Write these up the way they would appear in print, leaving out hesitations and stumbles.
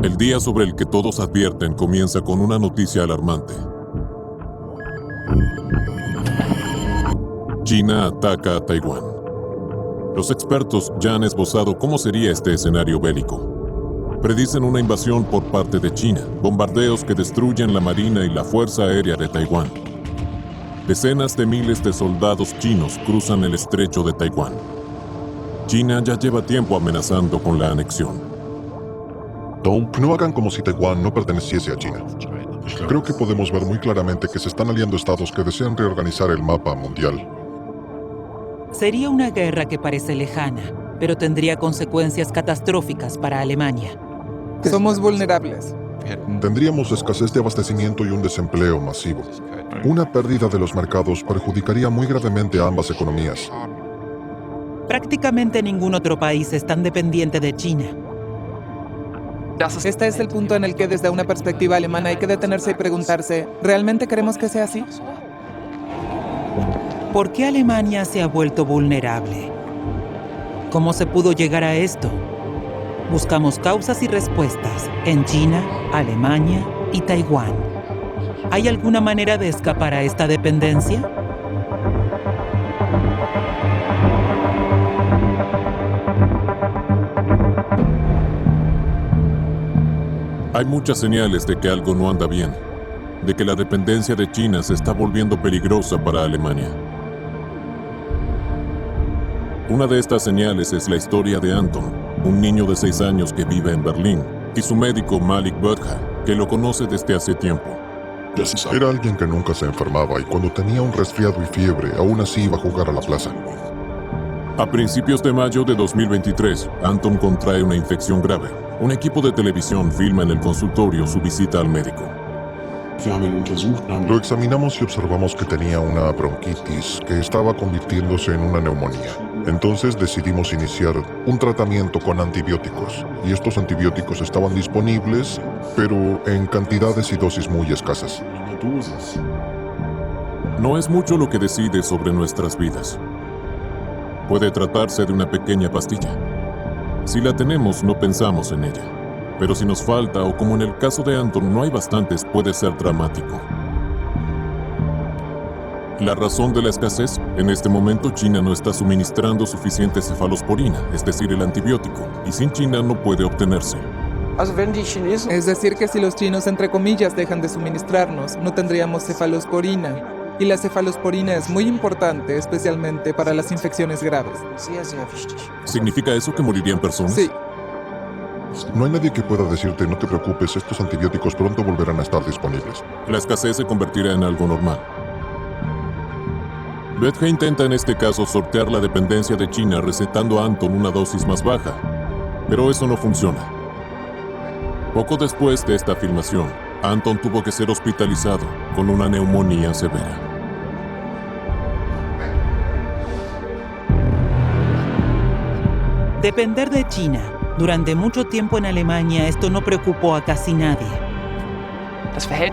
El día sobre el que todos advierten comienza con una noticia alarmante. China ataca a Taiwán. Los expertos ya han esbozado cómo sería este escenario bélico. Predicen una invasión por parte de China, bombardeos que destruyen la marina y la fuerza aérea de Taiwán. Decenas de miles de soldados chinos cruzan el estrecho de Taiwán. China ya lleva tiempo amenazando con la anexión. Tom, no hagan como si Taiwán no perteneciese a China. Creo que podemos ver muy claramente que se están aliando estados que desean reorganizar el mapa mundial. Sería una guerra que parece lejana, pero tendría consecuencias catastróficas para Alemania. Somos vulnerables. Tendríamos escasez de abastecimiento y un desempleo masivo. Una pérdida de los mercados perjudicaría muy gravemente a ambas economías. Prácticamente ningún otro país es tan dependiente de China. Este es el punto en el que desde una perspectiva alemana hay que detenerse y preguntarse, ¿realmente queremos que sea así? ¿Por qué Alemania se ha vuelto vulnerable? ¿Cómo se pudo llegar a esto? Buscamos causas y respuestas en China, Alemania y Taiwán. ¿Hay alguna manera de escapar a esta dependencia? Hay muchas señales de que algo no anda bien, de que la dependencia de China se está volviendo peligrosa para Alemania. Una de estas señales es la historia de Anton, un niño de 6 años que vive en Berlín, y su médico Malik Böttcher, que lo conoce desde hace tiempo. Era alguien que nunca se enfermaba y cuando tenía un resfriado y fiebre, aún así iba a jugar a la plaza. A principios de mayo de 2023, Anton contrae una infección grave. Un equipo de televisión filma en el consultorio su visita al médico. Lo examinamos y observamos que tenía una bronquitis que estaba convirtiéndose en una neumonía. Entonces decidimos iniciar un tratamiento con antibióticos. Y estos antibióticos estaban disponibles, pero en cantidades y dosis muy escasas. No es mucho lo que decide sobre nuestras vidas. Puede tratarse de una pequeña pastilla. Si la tenemos, no pensamos en ella. Pero si nos falta, o como en el caso de Anton, no hay bastantes, puede ser dramático. La razón de la escasez: en este momento China no está suministrando suficiente cefalosporina, es decir, el antibiótico, y sin China no puede obtenerse. Es decir, que si los chinos, entre comillas, dejan de suministrarnos, no tendríamos cefalosporina. Y la cefalosporina es muy importante, especialmente para las infecciones graves. ¿Significa eso que morirían personas? Sí. No hay nadie que pueda decirte, no te preocupes, estos antibióticos pronto volverán a estar disponibles. La escasez se convertirá en algo normal. Böttcher intenta en este caso sortear la dependencia de China recetando a Anton una dosis más baja, pero eso no funciona. Poco después de esta afirmación, Anton tuvo que ser hospitalizado con una neumonía severa. Depender de China. Durante mucho tiempo en Alemania esto no preocupó a casi nadie.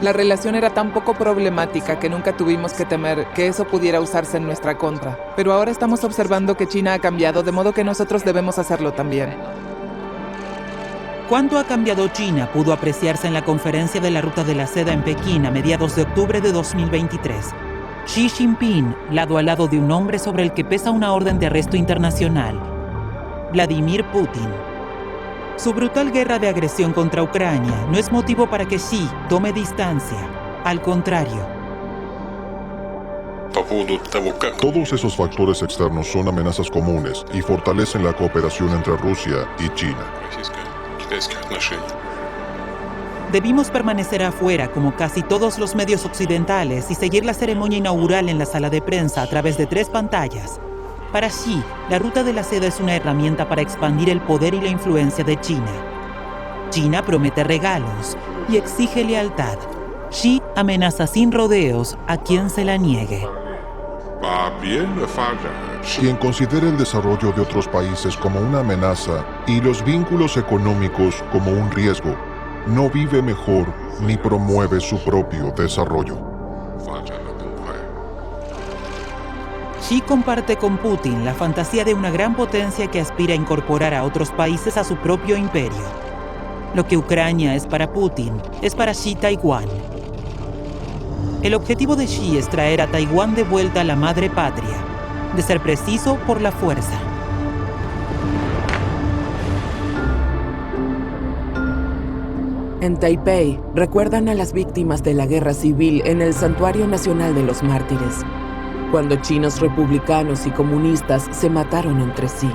La relación era tan poco problemática que nunca tuvimos que temer que eso pudiera usarse en nuestra contra. Pero ahora estamos observando que China ha cambiado, de modo que nosotros debemos hacerlo también. ¿Cuánto ha cambiado China? Pudo apreciarse en la conferencia de la Ruta de la Seda en Pekín a mediados de octubre de 2023. Xi Jinping, lado a lado de un hombre sobre el que pesa una orden de arresto internacional, Vladimir Putin. Su brutal guerra de agresión contra Ucrania no es motivo para que Xi tome distancia. Al contrario. Todos esos factores externos son amenazas comunes y fortalecen la cooperación entre Rusia y China. Debimos permanecer afuera como casi todos los medios occidentales y seguir la ceremonia inaugural en la sala de prensa a través de 3 pantallas. Para Xi, la Ruta de la Seda es una herramienta para expandir el poder y la influencia de China. China promete regalos y exige lealtad. Xi amenaza sin rodeos a quien se la niegue. Quien considere el desarrollo de otros países como una amenaza y los vínculos económicos como un riesgo, no vive mejor ni promueve su propio desarrollo. Xi comparte con Putin la fantasía de una gran potencia que aspira a incorporar a otros países a su propio imperio. Lo que Ucrania es para Putin, es para Xi Taiwán. El objetivo de Xi es traer a Taiwán de vuelta a la madre patria, de ser preciso, por la fuerza. En Taipei, recuerdan a las víctimas de la guerra civil en el Santuario Nacional de los Mártires, cuando chinos republicanos y comunistas se mataron entre sí.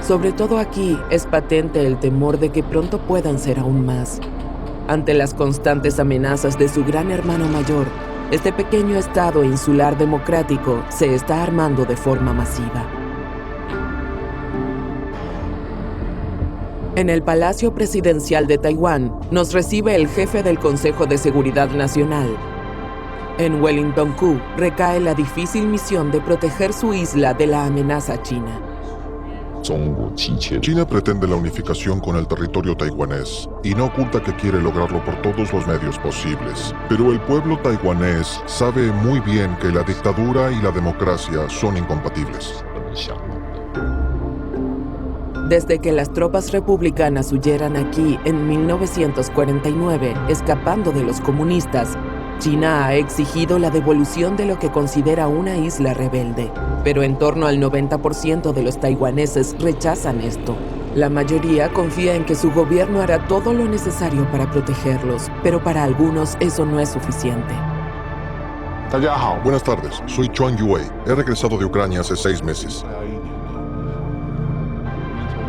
Sobre todo aquí es patente el temor de que pronto puedan ser aún más. Ante las constantes amenazas de su gran hermano mayor, este pequeño estado insular democrático se está armando de forma masiva. En el Palacio Presidencial de Taiwán nos recibe el jefe del Consejo de Seguridad Nacional. En Wellington-ku recae la difícil misión de proteger su isla de la amenaza china. China pretende la unificación con el territorio taiwanés y no oculta que quiere lograrlo por todos los medios posibles. Pero el pueblo taiwanés sabe muy bien que la dictadura y la democracia son incompatibles. Desde que las tropas republicanas huyeran aquí en 1949, escapando de los comunistas, China ha exigido la devolución de lo que considera una isla rebelde, pero en torno al 90% de los taiwaneses rechazan esto. La mayoría confía en que su gobierno hará todo lo necesario para protegerlos, pero para algunos eso no es suficiente. Buenas tardes, soy Chuang Yue. He regresado de Ucrania hace 6 meses.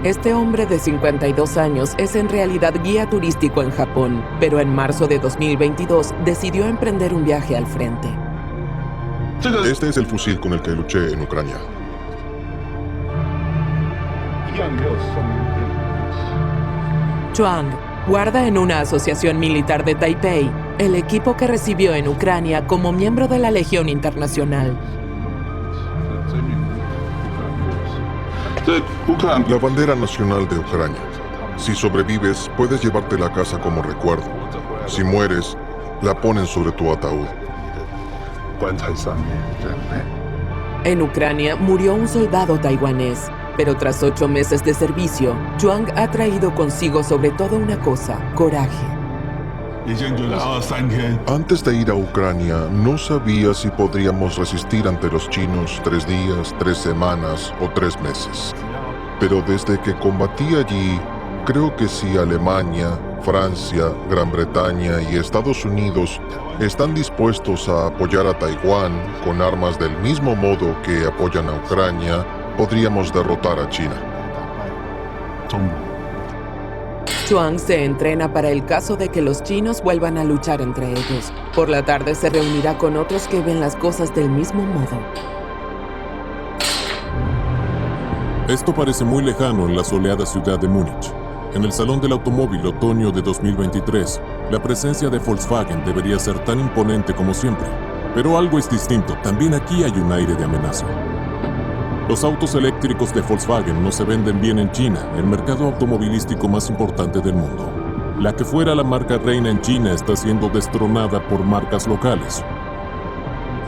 Este hombre de 52 años es en realidad guía turístico en Japón, pero en marzo de 2022 decidió emprender un viaje al frente. Este es el fusil con el que luché en Ucrania. Chuang guarda en una asociación militar de Taipei el equipo que recibió en Ucrania como miembro de la Legión Internacional. La bandera nacional de Ucrania. Si sobrevives, puedes llevártela a casa como recuerdo. Si mueres, la ponen sobre tu ataúd. En Ucrania murió un soldado taiwanés, pero tras 8 meses de servicio, Chuang ha traído consigo sobre todo una cosa: coraje. Antes de ir a Ucrania, no sabía si podríamos resistir ante los chinos 3 días, 3 semanas o 3 meses. Pero desde que combatí allí, creo que si Alemania, Francia, Gran Bretaña y Estados Unidos están dispuestos a apoyar a Taiwán con armas del mismo modo que apoyan a Ucrania, podríamos derrotar a China. Chuang se entrena para el caso de que los chinos vuelvan a luchar entre ellos. Por la tarde se reunirá con otros que ven las cosas del mismo modo. Esto parece muy lejano en la soleada ciudad de Múnich. En el Salón del Automóvil otoño de 2023, la presencia de Volkswagen debería ser tan imponente como siempre. Pero algo es distinto, también aquí hay un aire de amenaza. Los autos eléctricos de Volkswagen no se venden bien en China, el mercado automovilístico más importante del mundo. La que fuera la marca reina en China está siendo destronada por marcas locales.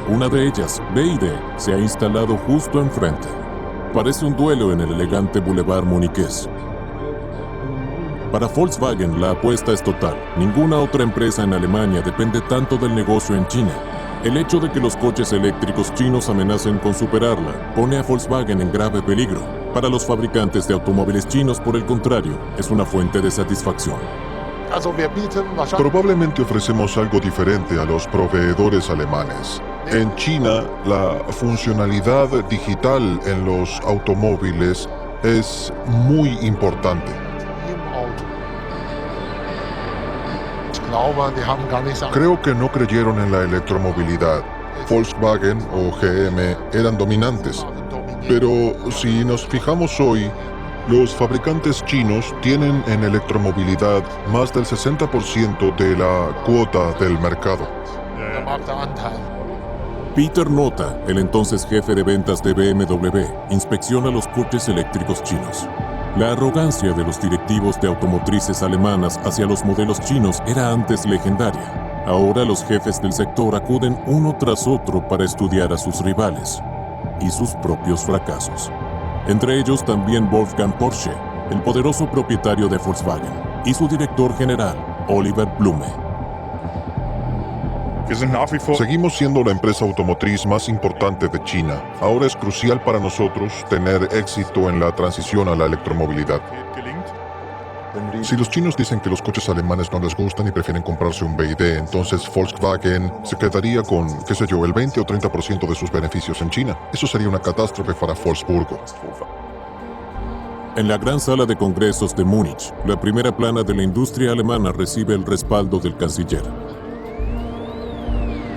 Una de ellas, BYD, se ha instalado justo enfrente. Parece un duelo en el elegante boulevard muniqués. Para Volkswagen la apuesta es total. Ninguna otra empresa en Alemania depende tanto del negocio en China. El hecho de que los coches eléctricos chinos amenacen con superarla pone a Volkswagen en grave peligro. Para los fabricantes de automóviles chinos, por el contrario, es una fuente de satisfacción. Probablemente ofrecemos algo diferente a los proveedores alemanes. En China, la funcionalidad digital en los automóviles es muy importante. Creo que no creyeron en la electromovilidad. Volkswagen o GM eran dominantes. Pero si nos fijamos hoy, los fabricantes chinos tienen en electromovilidad más del 60% de la cuota del mercado. Peter Nota, el entonces jefe de ventas de BMW, inspecciona los coches eléctricos chinos. La arrogancia de los directivos de automotrices alemanas hacia los modelos chinos era antes legendaria. Ahora los jefes del sector acuden uno tras otro para estudiar a sus rivales y sus propios fracasos. Entre ellos también Wolfgang Porsche, el poderoso propietario de Volkswagen. y su director general, Oliver Blume. Seguimos siendo la empresa automotriz más importante de China. Ahora es crucial para nosotros tener éxito en la transición a la electromovilidad. Si los chinos dicen que los coches alemanes no les gustan y prefieren comprarse un BYD, entonces Volkswagen se quedaría con, qué sé yo, el 20 o 30% de sus beneficios en China. Eso sería una catástrofe para Wolfsburgo. En la gran sala de congresos de Múnich, la primera plana de la industria alemana recibe el respaldo del canciller.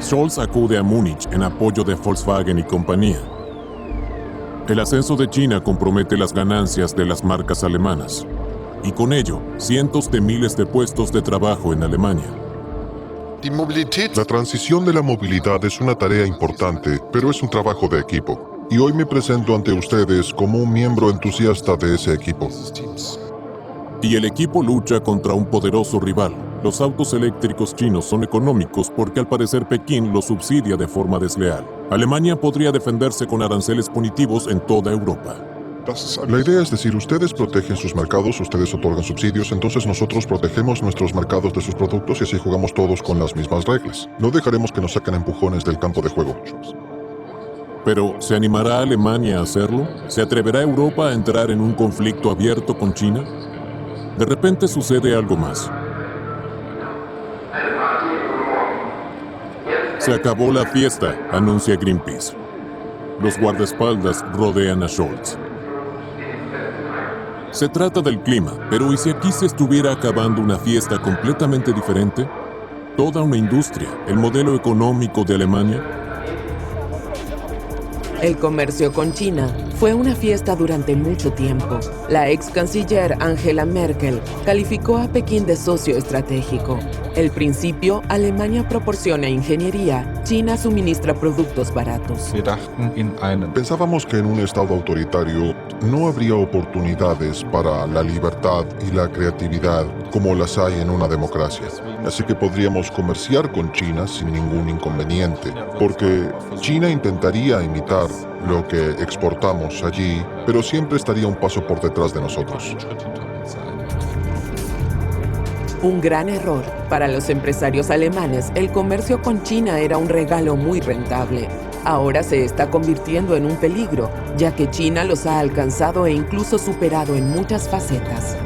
Scholz acude a Múnich en apoyo de Volkswagen y compañía. El ascenso de China compromete las ganancias de las marcas alemanas, y con ello, cientos de miles de puestos de trabajo en Alemania. La transición de la movilidad es una tarea importante, pero es un trabajo de equipo. Y hoy me presento ante ustedes como un miembro entusiasta de ese equipo. Y el equipo lucha contra un poderoso rival. Los autos eléctricos chinos son económicos porque al parecer Pekín los subsidia de forma desleal. Alemania podría defenderse con aranceles punitivos en toda Europa. La idea es decir, ustedes protegen sus mercados, ustedes otorgan subsidios, entonces nosotros protegemos nuestros mercados de sus productos y así jugamos todos con las mismas reglas. No dejaremos que nos saquen empujones del campo de juego. Pero, ¿se animará Alemania a hacerlo? ¿Se atreverá Europa a entrar en un conflicto abierto con China? De repente sucede algo más. Se acabó la fiesta, anuncia Greenpeace. Los guardaespaldas rodean a Scholz. Se trata del clima, pero ¿y si aquí se estuviera acabando una fiesta completamente diferente? Toda una industria, el modelo económico de Alemania. El comercio con China fue una fiesta durante mucho tiempo. La ex canciller Angela Merkel calificó a Pekín de socio estratégico. Al principio, Alemania proporciona ingeniería, China suministra productos baratos. Pensábamos que en un estado autoritario no habría oportunidades para la libertad y la creatividad como las hay en una democracia. Así que podríamos comerciar con China sin ningún inconveniente, porque China intentaría imitar lo que exportamos allí, pero siempre estaría un paso por detrás de nosotros. Un gran error. Para los empresarios alemanes, el comercio con China era un regalo muy rentable. Ahora se está convirtiendo en un peligro, ya que China los ha alcanzado e incluso superado en muchas facetas.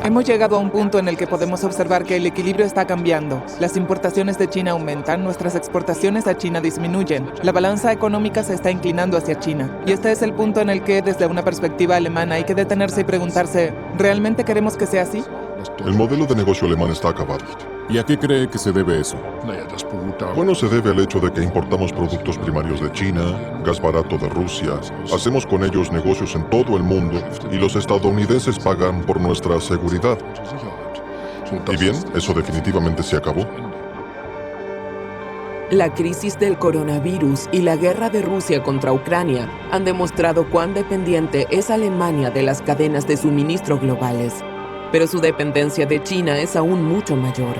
Hemos llegado a un punto en el que podemos observar que el equilibrio está cambiando. Las importaciones de China aumentan, nuestras exportaciones a China disminuyen. La balanza económica se está inclinando hacia China. Y este es el punto en el que, desde una perspectiva alemana, hay que detenerse y preguntarse, ¿realmente queremos que sea así? El modelo de negocio alemán está acabado. ¿Y a qué cree que se debe eso? Bueno, se debe al hecho de que importamos productos primarios de China, gas barato de Rusia, hacemos con ellos negocios en todo el mundo y los estadounidenses pagan por nuestra seguridad. Y bien, eso definitivamente se acabó. La crisis del coronavirus y la guerra de Rusia contra Ucrania han demostrado cuán dependiente es Alemania de las cadenas de suministro globales. Pero su dependencia de China es aún mucho mayor.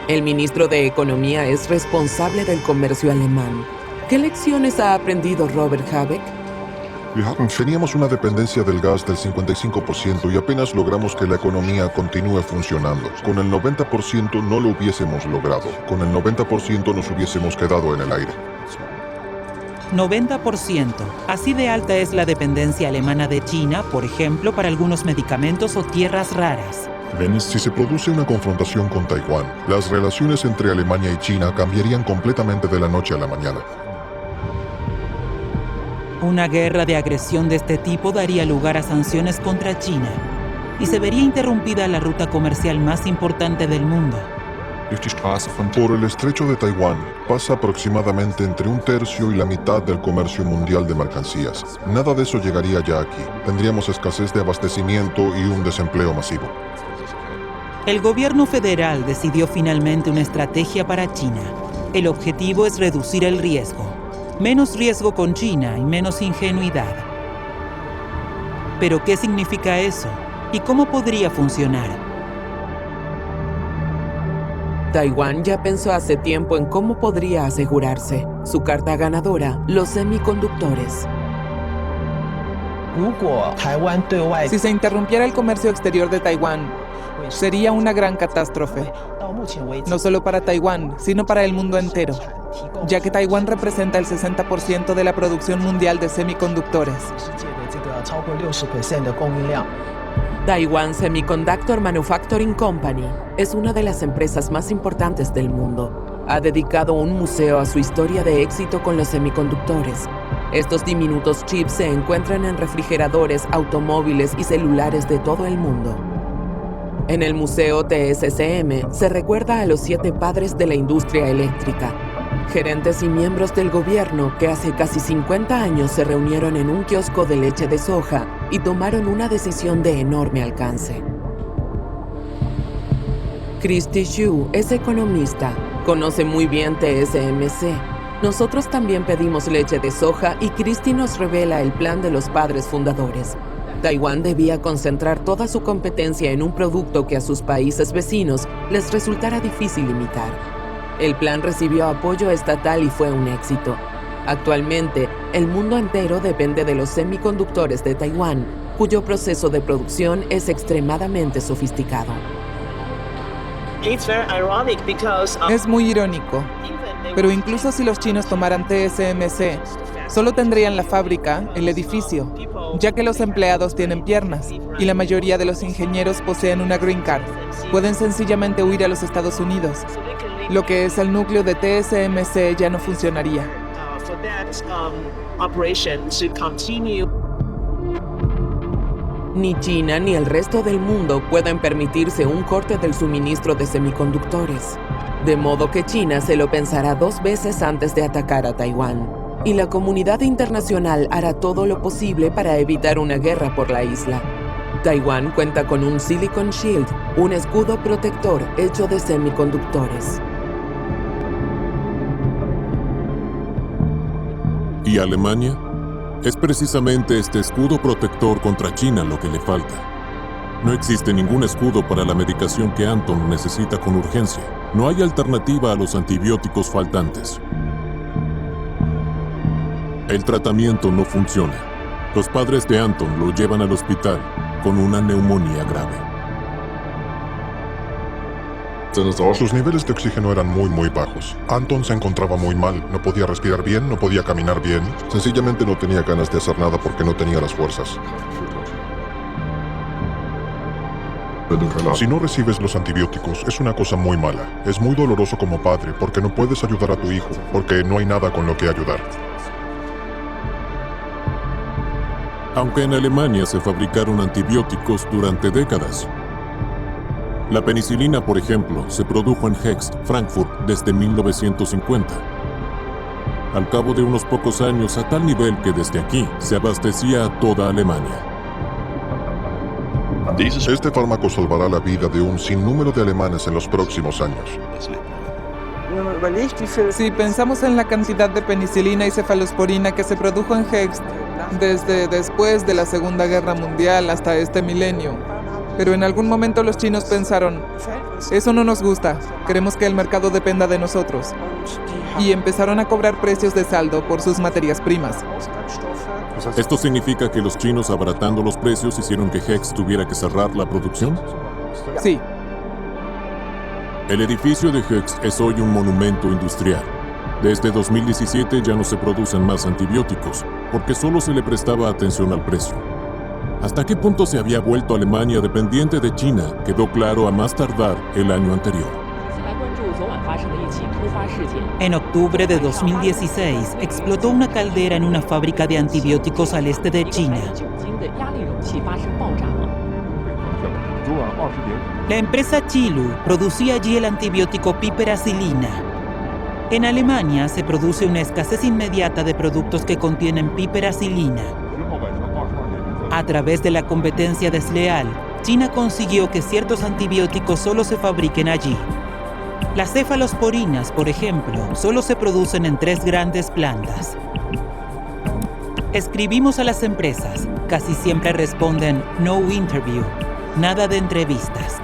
El ministro de Economía es responsable del comercio alemán. ¿Qué lecciones ha aprendido Robert Habeck? Teníamos una dependencia del gas del 55% y apenas logramos que la economía continúe funcionando. Con el 90% no lo hubiésemos logrado. Con el 90% nos hubiésemos quedado en el aire. 90%. Así de alta es la dependencia alemana de China, por ejemplo, para algunos medicamentos o tierras raras. Si se produce una confrontación con Taiwán, las relaciones entre Alemania y China cambiarían completamente de la noche a la mañana. Una guerra de agresión de este tipo daría lugar a sanciones contra China y se vería interrumpida la ruta comercial más importante del mundo. Por el estrecho de Taiwán pasa aproximadamente entre un tercio y la mitad del comercio mundial de mercancías. Nada de eso llegaría ya aquí. Tendríamos escasez de abastecimiento y un desempleo masivo. El gobierno federal decidió finalmente una estrategia para China. El objetivo es reducir el riesgo. Menos riesgo con China y menos ingenuidad. ¿Pero qué significa eso? ¿Y cómo podría funcionar? Taiwán ya pensó hace tiempo en cómo podría asegurarse. Su carta ganadora, los semiconductores. Si se interrumpiera el comercio exterior de Taiwán, sería una gran catástrofe. No solo para Taiwán, sino para el mundo entero, ya que Taiwán representa el 60% de la producción mundial de semiconductores. Taiwan Semiconductor Manufacturing Company es una de las empresas más importantes del mundo. Ha dedicado un museo a su historia de éxito con los semiconductores. Estos diminutos chips se encuentran en refrigeradores, automóviles y celulares de todo el mundo. En el Museo TSCM se recuerda a los 7 padres de la industria eléctrica, gerentes y miembros del gobierno que hace casi 50 años se reunieron en un kiosco de leche de soja y tomaron una decisión de enorme alcance. Christy Xu es economista, conoce muy bien TSMC. Nosotros también pedimos leche de soja y Christy nos revela el plan de los padres fundadores. Taiwán debía concentrar toda su competencia en un producto que a sus países vecinos les resultara difícil imitar. El plan recibió apoyo estatal y fue un éxito. Actualmente, el mundo entero depende de los semiconductores de Taiwán, cuyo proceso de producción es extremadamente sofisticado. Es muy irónico, pero incluso si los chinos tomaran TSMC, solo tendrían la fábrica, el edificio, ya que los empleados tienen piernas y la mayoría de los ingenieros poseen una green card. Pueden sencillamente huir a los Estados Unidos. Lo que es el núcleo de TSMC ya no funcionaría. Ni China ni el resto del mundo pueden permitirse un corte del suministro de semiconductores. De modo que China se lo pensará 2 veces antes de atacar a Taiwán. Y la comunidad internacional hará todo lo posible para evitar una guerra por la isla. Taiwán cuenta con un Silicon Shield, un escudo protector hecho de semiconductores. ¿Y Alemania? Es precisamente este escudo protector contra China lo que le falta. No existe ningún escudo para la medicación que Anton necesita con urgencia. No hay alternativa a los antibióticos faltantes. El tratamiento no funciona. Los padres de Anton lo llevan al hospital con una neumonía grave. Sus niveles de oxígeno eran muy bajos. Anton se encontraba muy mal, no podía respirar bien, no podía caminar bien. Sencillamente no tenía ganas de hacer nada porque no tenía las fuerzas. Si no recibes los antibióticos, es una cosa muy mala. Es muy doloroso como padre porque no puedes ayudar a tu hijo, porque no hay nada con lo que ayudar. Aunque en Alemania se fabricaron antibióticos durante décadas. La penicilina, por ejemplo, se produjo en Hext, Frankfurt, desde 1950. Al cabo de unos pocos años, a tal nivel que desde aquí se abastecía a toda Alemania. Este fármaco salvará la vida de un sinnúmero de alemanes en los próximos años. Si pensamos en la cantidad de penicilina y cefalosporina que se produjo en Hext desde después de la Segunda Guerra Mundial hasta este milenio, pero en algún momento los chinos pensaron, eso no nos gusta, queremos que el mercado dependa de nosotros. Y empezaron a cobrar precios de saldo por sus materias primas. ¿Esto significa que los chinos, abaratando los precios, hicieron que Hext tuviera que cerrar la producción? Sí. El edificio de Hext es hoy un monumento industrial. Desde 2017 ya no se producen más antibióticos, porque solo se le prestaba atención al precio. ¿Hasta qué punto se había vuelto Alemania dependiente de China? Quedó claro a más tardar el año anterior. En octubre de 2016, explotó una caldera en una fábrica de antibióticos al este de China. La empresa Qilu producía allí el antibiótico piperacilina. En Alemania se produce una escasez inmediata de productos que contienen piperacilina. A través de la competencia desleal, China consiguió que ciertos antibióticos solo se fabriquen allí. Las cefalosporinas, por ejemplo, solo se producen en 3 grandes plantas. Escribimos a las empresas, casi siempre responden no interview, nada de entrevistas.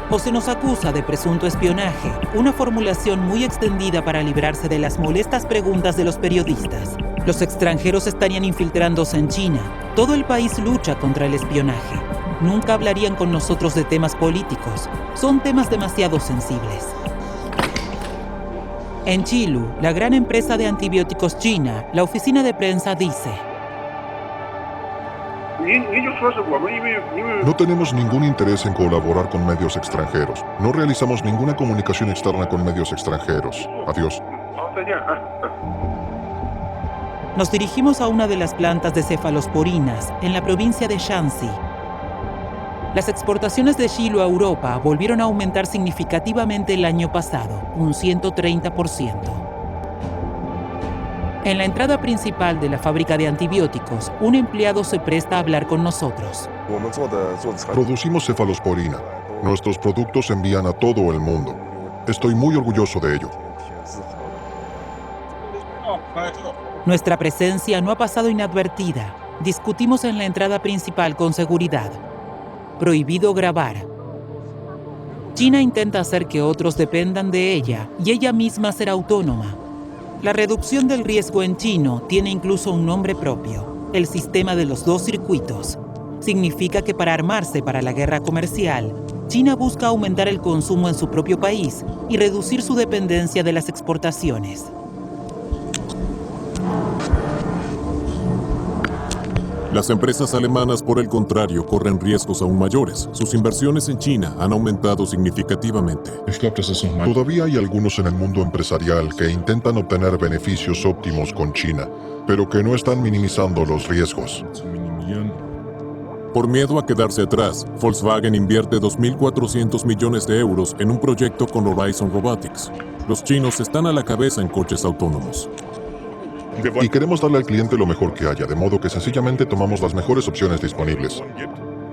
O se nos acusa de presunto espionaje, una formulación muy extendida para librarse de las molestas preguntas de los periodistas. Los extranjeros estarían infiltrándose en China. Todo el país lucha contra el espionaje. Nunca hablarían con nosotros de temas políticos. Son temas demasiado sensibles. En Qilu, la gran empresa de antibióticos china, la oficina de prensa dice: No tenemos ningún interés en colaborar con medios extranjeros. No realizamos ninguna comunicación externa con medios extranjeros. Adiós. Nos dirigimos a una de las plantas de cefalosporinas en la provincia de Shanxi. Las exportaciones de Qilu a Europa volvieron a aumentar significativamente el año pasado, un 130%. En la entrada principal de la fábrica de antibióticos, un empleado se presta a hablar con nosotros. Producimos cefalosporina. Nuestros productos se envían a todo el mundo. Estoy muy orgulloso de ello. Nuestra presencia no ha pasado inadvertida. Discutimos en la entrada principal con seguridad. Prohibido grabar. China intenta hacer que otros dependan de ella y ella misma ser autónoma. La reducción del riesgo en chino tiene incluso un nombre propio: el sistema de los dos circuitos. Significa que para armarse para la guerra comercial, China busca aumentar el consumo en su propio país y reducir su dependencia de las exportaciones. Las empresas alemanas, por el contrario, corren riesgos aún mayores. Sus inversiones en China han aumentado significativamente. Todavía hay algunos en el mundo empresarial que intentan obtener beneficios óptimos con China, pero que no están minimizando los riesgos. Por miedo a quedarse atrás, Volkswagen invierte 2.400 millones de euros en un proyecto con Horizon Robotics. Los chinos están a la cabeza en coches autónomos. Y queremos darle al cliente lo mejor que haya, de modo que sencillamente tomamos las mejores opciones disponibles.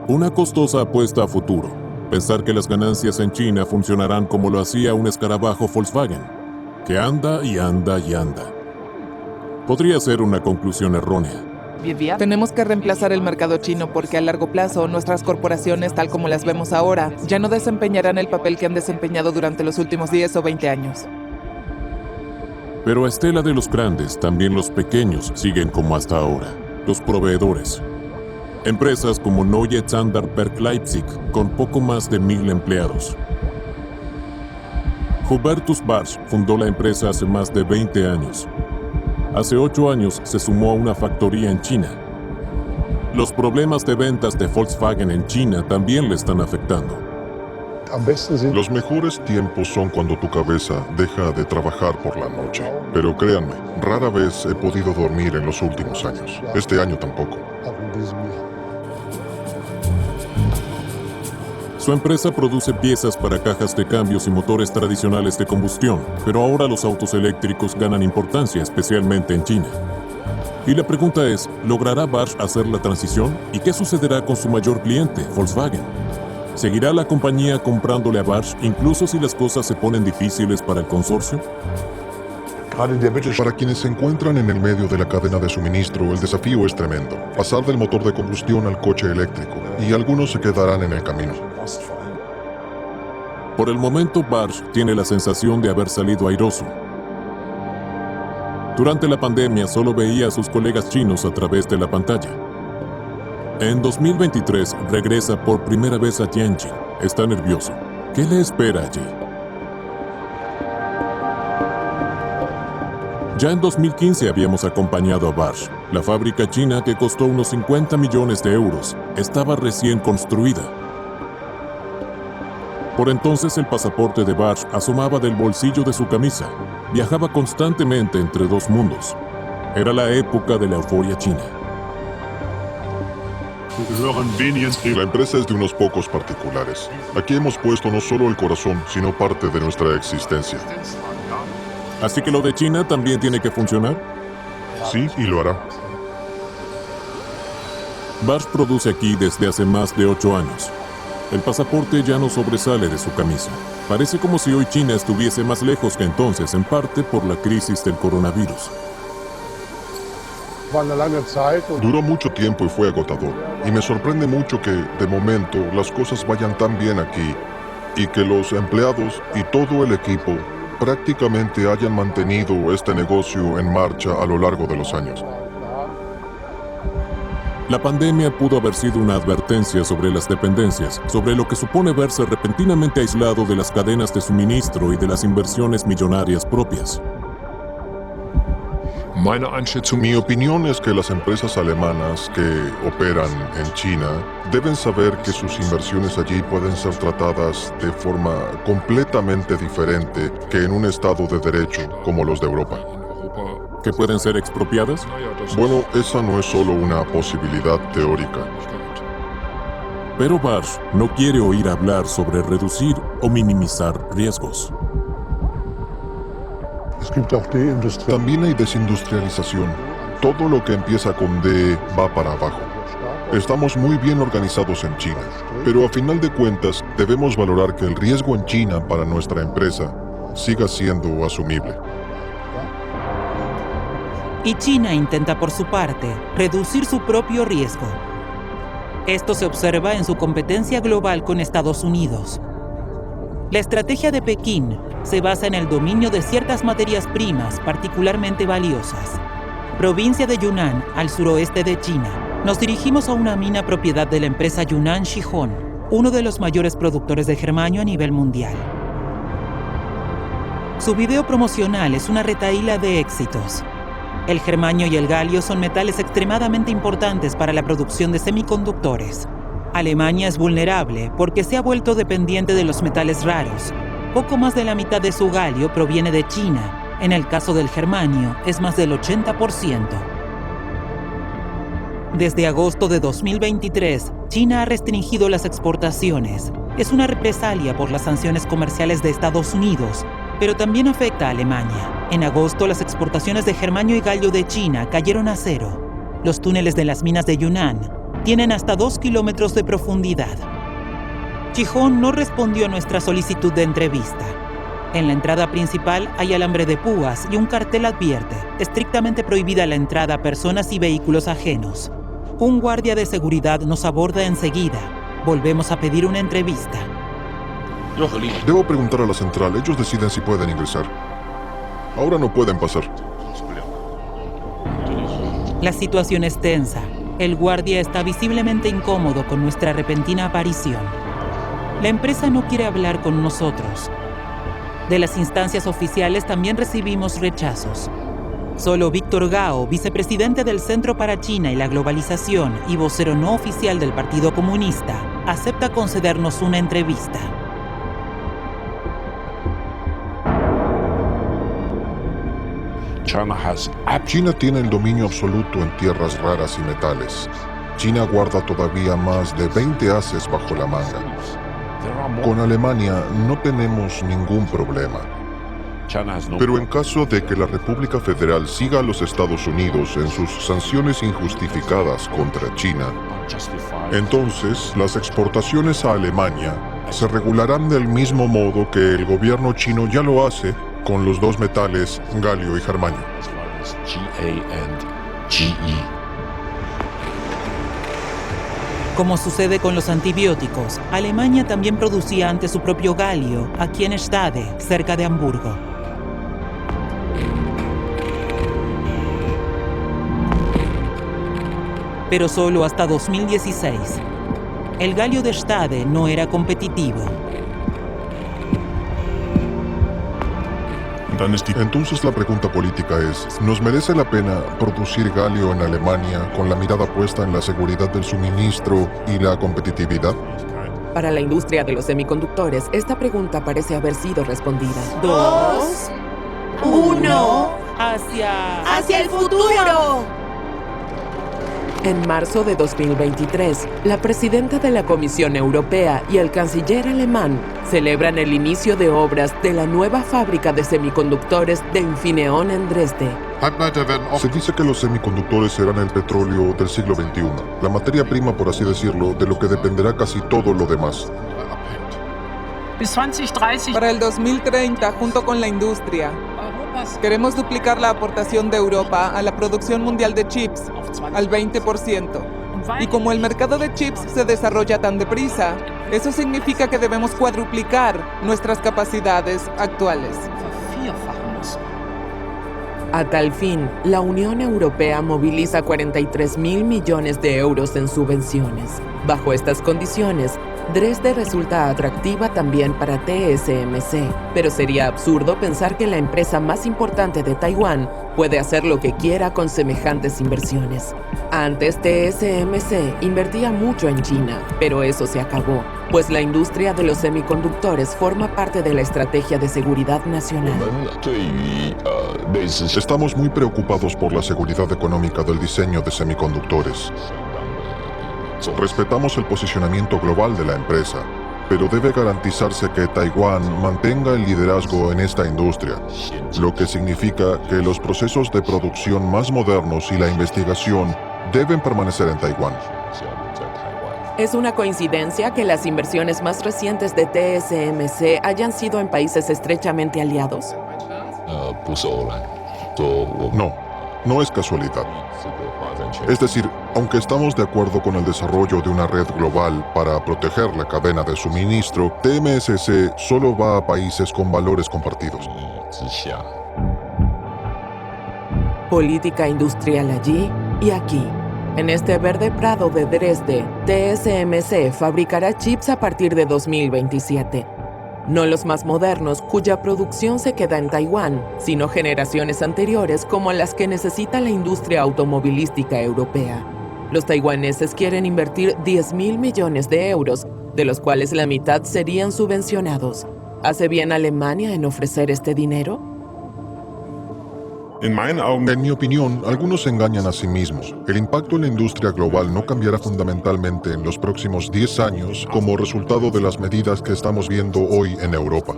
Una costosa apuesta a futuro. Pensar que las ganancias en China funcionarán como lo hacía un escarabajo Volkswagen, que anda y anda y anda. Podría ser una conclusión errónea. Tenemos que reemplazar el mercado chino porque a largo plazo nuestras corporaciones, tal como las vemos ahora, ya no desempeñarán el papel que han desempeñado durante los últimos 10 o 20 años. Pero a estela de los grandes, también los pequeños siguen como hasta ahora. Los proveedores. Empresas como Neue Zahndarberg Leipzig, con poco más de 1.000 empleados. Hubertus Barsch fundó la empresa hace más de 20 años. Hace 8 años se sumó a una factoría en China. Los problemas de ventas de Volkswagen en China también le están afectando. Los mejores tiempos son cuando tu cabeza deja de trabajar por la noche. Pero créanme, rara vez he podido dormir en los últimos años. Este año tampoco. Su empresa produce piezas para cajas de cambios y motores tradicionales de combustión, pero ahora los autos eléctricos ganan importancia, especialmente en China. Y la pregunta es, ¿logrará Barsch hacer la transición? ¿Y qué sucederá con su mayor cliente, Volkswagen? ¿Seguirá la compañía comprándole a Barsch incluso si las cosas se ponen difíciles para el consorcio? Para quienes se encuentran en el medio de la cadena de suministro, el desafío es tremendo. Pasar del motor de combustión al coche eléctrico, y algunos se quedarán en el camino. Por el momento, Barsch tiene la sensación de haber salido airoso. Durante la pandemia solo veía a sus colegas chinos a través de la pantalla. En 2023 regresa por primera vez a Tianjin. Está nervioso. ¿Qué le espera allí? Ya en 2015 habíamos acompañado a Barsch. La fábrica china, que costó unos 50 millones de euros, estaba recién construida. Por entonces el pasaporte de Barsch asomaba del bolsillo de su camisa. Viajaba constantemente entre dos mundos. Era la época de la euforia china. La empresa es de unos pocos particulares. Aquí hemos puesto no solo el corazón, sino parte de nuestra existencia. ¿Así que lo de China también tiene que funcionar? Sí, y lo hará. Barsch produce aquí desde hace más de 8 años. El pasaporte ya no sobresale de su camisa. Parece como si hoy China estuviese más lejos que entonces, en parte por la crisis del coronavirus. Duró mucho tiempo y fue agotador. Y me sorprende mucho que, de momento, las cosas vayan tan bien aquí y que los empleados y todo el equipo prácticamente hayan mantenido este negocio en marcha a lo largo de los años. La pandemia pudo haber sido una advertencia sobre las dependencias, sobre lo que supone verse repentinamente aislado de las cadenas de suministro y de las inversiones millonarias propias. Mi opinión es que las empresas alemanas que operan en China deben saber que sus inversiones allí pueden ser tratadas de forma completamente diferente que en un estado de derecho como los de Europa. ¿Que pueden ser expropiadas? Bueno, esa no es solo una posibilidad teórica. Pero Barsh no quiere oír hablar sobre reducir o minimizar riesgos. También hay desindustrialización. Todo lo que empieza con D va para abajo. Estamos muy bien organizados en China, pero a final de cuentas debemos valorar que el riesgo en China para nuestra empresa siga siendo asumible. Y China intenta por su parte reducir su propio riesgo. Esto se observa en su competencia global con Estados Unidos. La estrategia de Pekín se basa en el dominio de ciertas materias primas particularmente valiosas. Provincia de Yunnan, al suroeste de China. Nos dirigimos a una mina propiedad de la empresa Yunnan Shihong, uno de los mayores productores de germanio a nivel mundial. Su video promocional es una retahíla de éxitos. El germanio y el galio son metales extremadamente importantes para la producción de semiconductores. Alemania es vulnerable porque se ha vuelto dependiente de los metales raros. Poco más de la mitad de su galio proviene de China. En el caso del germanio, es más del 80%. Desde agosto de 2023, China ha restringido las exportaciones. Es una represalia por las sanciones comerciales de Estados Unidos, pero también afecta a Alemania. En agosto, las exportaciones de germanio y galio de China cayeron a cero. Los túneles de las minas de Yunnan tienen hasta 2 kilómetros de profundidad. Shihong no respondió a nuestra solicitud de entrevista. En la entrada principal hay alambre de púas y un cartel advierte: estrictamente prohibida la entrada a personas y vehículos ajenos. Un guardia de seguridad nos aborda enseguida. Volvemos a pedir una entrevista. Debo preguntar a la central, ellos deciden si pueden ingresar. Ahora no pueden pasar. La situación es tensa. El guardia está visiblemente incómodo con nuestra repentina aparición. La empresa no quiere hablar con nosotros. De las instancias oficiales también recibimos rechazos. Solo Víctor Gao, vicepresidente del Centro para China y la Globalización y vocero no oficial del Partido Comunista, acepta concedernos una entrevista. China tiene el dominio absoluto en tierras raras y metales. China guarda todavía más de 20 ases bajo la manga. Con Alemania no tenemos ningún problema. Pero en caso de que la República Federal siga a los Estados Unidos en sus sanciones injustificadas contra China, entonces las exportaciones a Alemania se regularán del mismo modo que el gobierno chino ya lo hace con los dos metales galio y germanio. Como sucede con los antibióticos, Alemania también producía antes su propio galio aquí en Stade, cerca de Hamburgo. Pero solo hasta 2016. El galio de Stade no era competitivo. Entonces la pregunta política es, ¿nos merece la pena producir galio en Alemania con la mirada puesta en la seguridad del suministro y la competitividad? Para la industria de los semiconductores, esta pregunta parece haber sido respondida. 2, 1, ¡Hacia el futuro! En marzo de 2023, la presidenta de la Comisión Europea y el canciller alemán celebran el inicio de obras de la nueva fábrica de semiconductores de Infineon en Dresde. Se dice que los semiconductores serán el petróleo del siglo XXI, la materia prima, por así decirlo, de lo que dependerá casi todo lo demás. Para el 2030, junto con la industria, queremos duplicar la aportación de Europa a la producción mundial de chips al 20%. Y como el mercado de chips se desarrolla tan deprisa, eso significa que debemos cuadruplicar nuestras capacidades actuales. A tal fin, la Unión Europea moviliza 43.000 millones de euros en subvenciones. Bajo estas condiciones, Dresde resulta atractiva también para TSMC, pero sería absurdo pensar que la empresa más importante de Taiwán puede hacer lo que quiera con semejantes inversiones. Antes, TSMC invertía mucho en China, pero eso se acabó, pues la industria de los semiconductores forma parte de la estrategia de seguridad nacional. Estamos muy preocupados por la seguridad económica del diseño de semiconductores. Respetamos el posicionamiento global de la empresa, pero debe garantizarse que Taiwán mantenga el liderazgo en esta industria, lo que significa que los procesos de producción más modernos y la investigación deben permanecer en Taiwán. ¿Es una coincidencia que las inversiones más recientes de TSMC hayan sido en países estrechamente aliados? No es casualidad. Es decir, aunque estamos de acuerdo con el desarrollo de una red global para proteger la cadena de suministro, TSMC solo va a países con valores compartidos. Política industrial allí y aquí. En este verde prado de Dresde, TSMC fabricará chips a partir de 2027. No los más modernos, cuya producción se queda en Taiwán, sino generaciones anteriores como las que necesita la industria automovilística europea. Los taiwaneses quieren invertir 10.000 millones de euros, de los cuales la mitad serían subvencionados. ¿Hace bien Alemania en ofrecer este dinero? En mi opinión, algunos se engañan a sí mismos. El impacto en la industria global no cambiará fundamentalmente en los próximos 10 años como resultado de las medidas que estamos viendo hoy en Europa.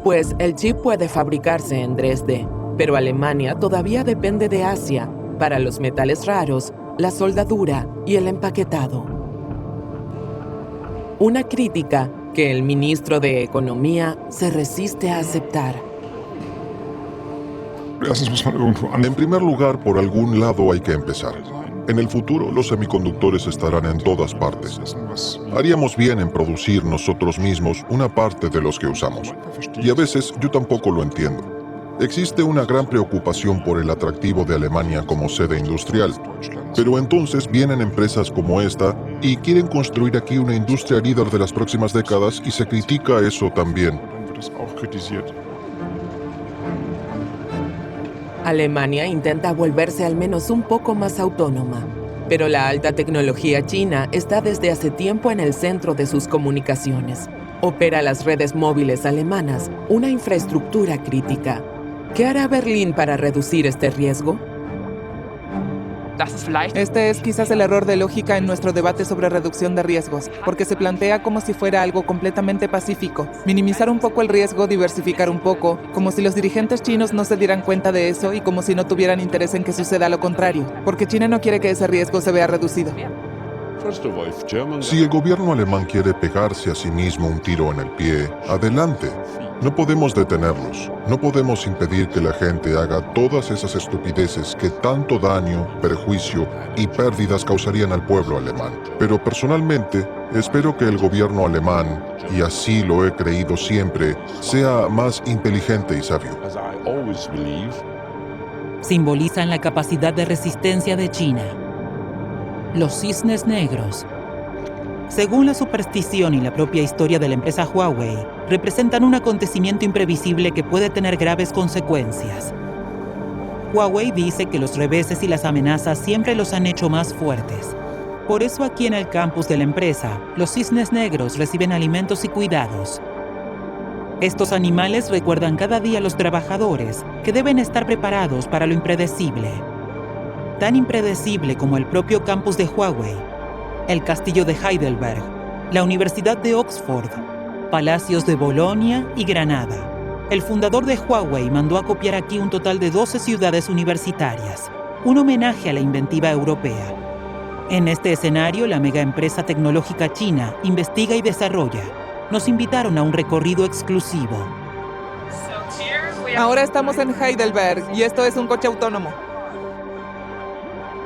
Pues el chip puede fabricarse en Dresde, pero Alemania todavía depende de Asia para los metales raros, la soldadura y el empaquetado. Una crítica que el ministro de Economía se resiste a aceptar. En primer lugar, por algún lado hay que empezar. En el futuro, los semiconductores estarán en todas partes. Haríamos bien en producir nosotros mismos una parte de los que usamos. Y a veces yo tampoco lo entiendo. Existe una gran preocupación por el atractivo de Alemania como sede industrial. Pero entonces vienen empresas como esta y quieren construir aquí una industria líder de las próximas décadas y se critica eso también. Alemania intenta volverse al menos un poco más autónoma, pero la alta tecnología china está desde hace tiempo en el centro de sus comunicaciones. Opera las redes móviles alemanas, una infraestructura crítica. ¿Qué hará Berlín para reducir este riesgo? Este es quizás el error de lógica en nuestro debate sobre reducción de riesgos, porque se plantea como si fuera algo completamente pacífico. Minimizar un poco el riesgo, diversificar un poco, como si los dirigentes chinos no se dieran cuenta de eso y como si no tuvieran interés en que suceda lo contrario, porque China no quiere que ese riesgo se vea reducido. Si el gobierno alemán quiere pegarse a sí mismo un tiro en el pie, adelante. No podemos detenerlos. No podemos impedir que la gente haga todas esas estupideces que tanto daño, perjuicio y pérdidas causarían al pueblo alemán. Pero personalmente, espero que el gobierno alemán, y así lo he creído siempre, sea más inteligente y sabio. Simbolizan la capacidad de resistencia de China. Los cisnes negros. Según la superstición y la propia historia de la empresa Huawei, representan un acontecimiento imprevisible que puede tener graves consecuencias. Huawei dice que los reveses y las amenazas siempre los han hecho más fuertes. Por eso aquí en el campus de la empresa, los cisnes negros reciben alimentos y cuidados. Estos animales recuerdan cada día a los trabajadores que deben estar preparados para lo impredecible. Tan impredecible como el propio campus de Huawei, el castillo de Heidelberg, la Universidad de Oxford, palacios de Bolonia y Granada. El fundador de Huawei mandó a copiar aquí un total de 12 ciudades universitarias, un homenaje a la inventiva europea. En este escenario, la megaempresa tecnológica china investiga y desarrolla. Nos invitaron a un recorrido exclusivo. Ahora estamos en Heidelberg y esto es un coche autónomo.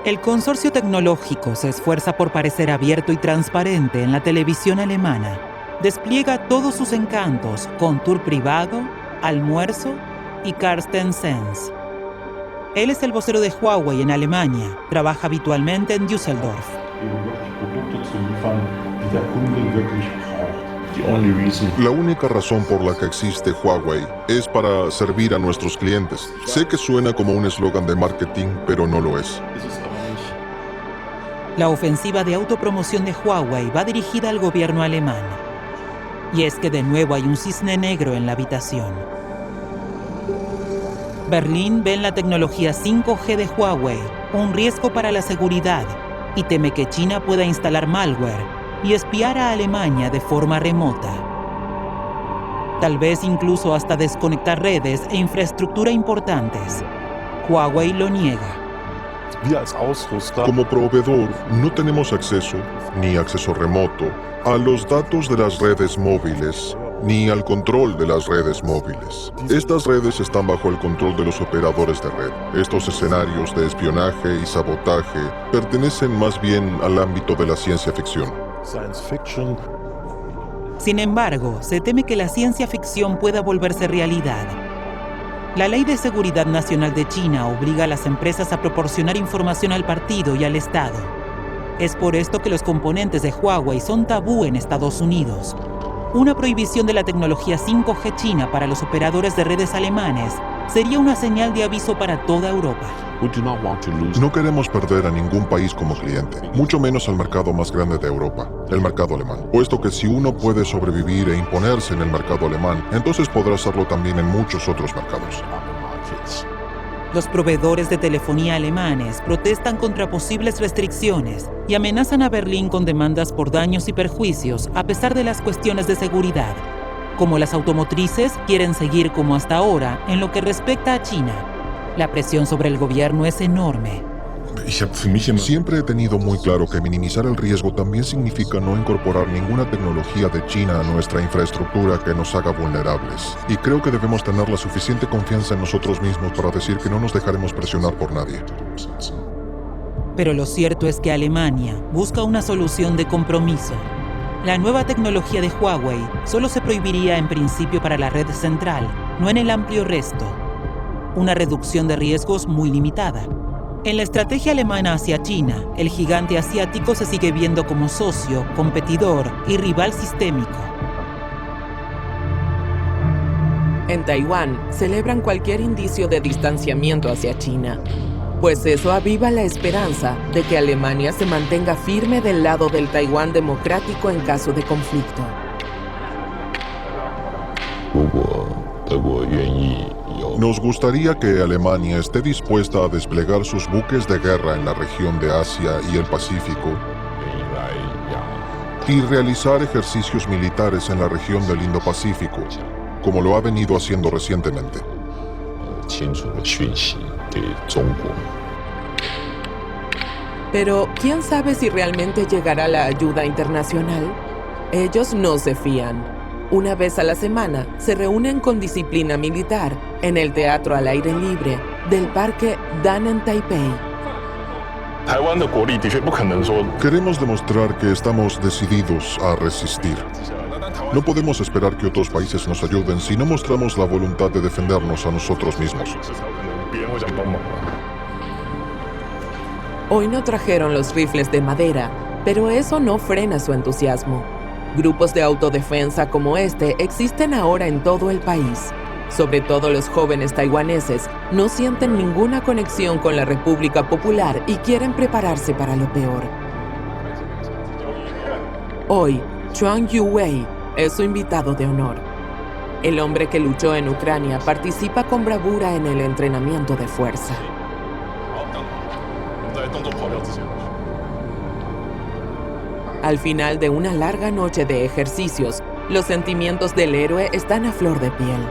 El consorcio tecnológico se esfuerza por parecer abierto y transparente en la televisión alemana. despliega todos sus encantos con tour privado, almuerzo y Carsten Sense. Él es el vocero de Huawei en Alemania, trabaja habitualmente en Düsseldorf. La única razón por la que existe Huawei es para servir a nuestros clientes. Sé que suena como un eslogan de marketing, pero no lo es. La ofensiva de autopromoción de Huawei va dirigida al gobierno alemán. Y es que de nuevo hay un cisne negro en la habitación. Berlín ve en la tecnología 5G de Huawei un riesgo para la seguridad y teme que China pueda instalar malware y espiar a Alemania de forma remota. Tal vez incluso hasta desconectar redes e infraestructura importantes. Huawei lo niega. Como proveedor, no tenemos acceso, ni acceso remoto, a los datos de las redes móviles, ni al control de las redes móviles. Estas redes están bajo el control de los operadores de red. Estos escenarios de espionaje y sabotaje pertenecen más bien al ámbito de la ciencia ficción. Sin embargo, se teme que la ciencia ficción pueda volverse realidad. La Ley de Seguridad Nacional de China obliga a las empresas a proporcionar información al partido y al Estado. Es por esto que los componentes de Huawei son tabú en Estados Unidos. Una prohibición de la tecnología 5G china para los operadores de redes alemanes sería una señal de aviso para toda Europa. No queremos perder a ningún país como cliente, mucho menos al mercado más grande de Europa, el mercado alemán, puesto que si uno puede sobrevivir e imponerse en el mercado alemán, entonces podrá hacerlo también en muchos otros mercados. Los proveedores de telefonía alemanes protestan contra posibles restricciones y amenazan a Berlín con demandas por daños y perjuicios a pesar de las cuestiones de seguridad. Como las automotrices quieren seguir como hasta ahora en lo que respecta a China. La presión sobre el gobierno es enorme. Siempre he tenido muy claro que minimizar el riesgo también significa no incorporar ninguna tecnología de China a nuestra infraestructura que nos haga vulnerables. Y creo que debemos tener la suficiente confianza en nosotros mismos para decir que no nos dejaremos presionar por nadie. Pero lo cierto es que Alemania busca una solución de compromiso. La nueva tecnología de Huawei solo se prohibiría en principio para la red central, no en el amplio resto. Una reducción de riesgos muy limitada. En la estrategia alemana hacia China, el gigante asiático se sigue viendo como socio, competidor y rival sistémico. En Taiwán celebran cualquier indicio de distanciamiento hacia China, pues eso aviva la esperanza de que Alemania se mantenga firme del lado del Taiwán democrático en caso de conflicto. Nos gustaría que Alemania esté dispuesta a desplegar sus buques de guerra en la región de Asia y el Pacífico y realizar ejercicios militares en la región del Indo-Pacífico, como lo ha venido haciendo recientemente. Pero, ¿quién sabe si realmente llegará la ayuda internacional? Ellos no se fían. Una vez a la semana, se reúnen con disciplina militar en el teatro al aire libre del parque Danen Taipei. Queremos demostrar que estamos decididos a resistir. No podemos esperar que otros países nos ayuden si no mostramos la voluntad de defendernos a nosotros mismos. Hoy no trajeron los rifles de madera, pero eso no frena su entusiasmo. Grupos de autodefensa como este existen ahora en todo el país. Sobre todo los jóvenes taiwaneses no sienten ninguna conexión con la República Popular y quieren prepararse para lo peor. Hoy, Chuang Yu-wei es su invitado de honor. El hombre que luchó en Ucrania participa con bravura en el entrenamiento de fuerza. Al final de una larga noche de ejercicios, los sentimientos del héroe están a flor de piel.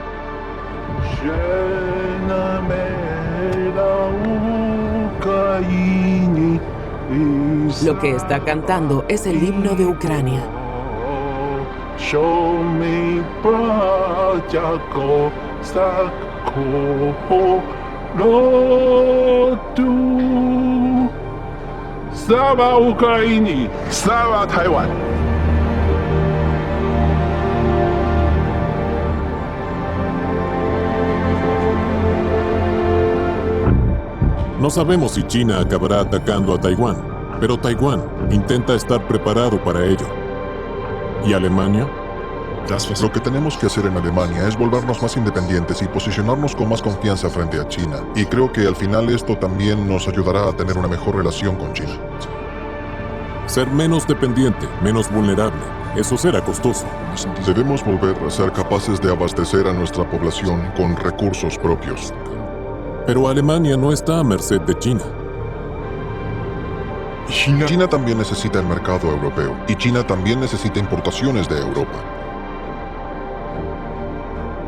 Lo que está cantando es el himno de Ucrania. Slava Ukraini, Slava Taiwan. No sabemos si China acabará atacando a Taiwán, pero Taiwán intenta estar preparado para ello. ¿Y Alemania? Lo que tenemos que hacer en Alemania es volvernos más independientes y posicionarnos con más confianza frente a China. Y creo que al final esto también nos ayudará a tener una mejor relación con China. Ser menos dependiente, menos vulnerable. Eso será costoso. Debemos volver a ser capaces de abastecer a nuestra población con recursos propios. Pero Alemania no está a merced de China. China también necesita el mercado europeo. Y China también necesita importaciones de Europa.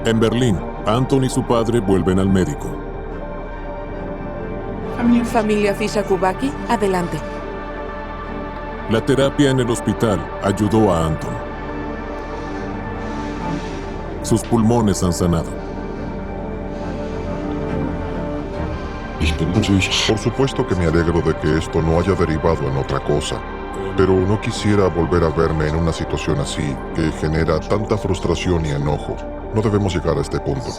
En Berlín, Anton y su padre vuelven al médico. Familia Fischer-Kubacki, adelante. La terapia en el hospital ayudó a Anton. Sus pulmones han sanado. Por supuesto que me alegro de que esto no haya derivado en otra cosa, pero no quisiera volver a verme en una situación así que genera tanta frustración y enojo. No debemos llegar a este punto.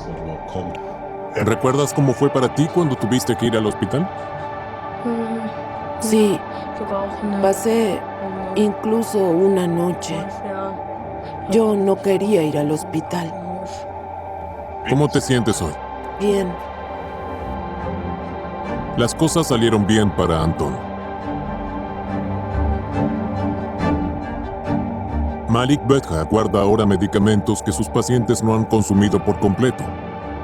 ¿Recuerdas cómo fue para ti cuando tuviste que ir al hospital? Sí, pasé incluso una noche. Yo no quería ir al hospital. ¿Cómo te sientes hoy? Bien, Las cosas salieron bien para Anton. Malik Betha guarda ahora medicamentos que sus pacientes no han consumido por completo.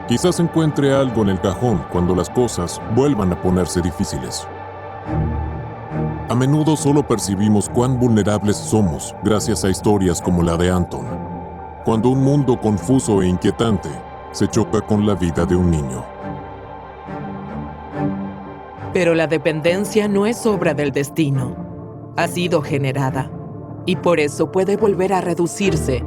Quizás encuentre algo en el cajón cuando las cosas vuelvan a ponerse difíciles. A menudo solo percibimos cuán vulnerables somos gracias a historias como la de Anton, cuando un mundo confuso e inquietante se choca con la vida de un niño. pero la dependencia no es obra del destino. Ha sido generada. Y por eso puede volver a reducirse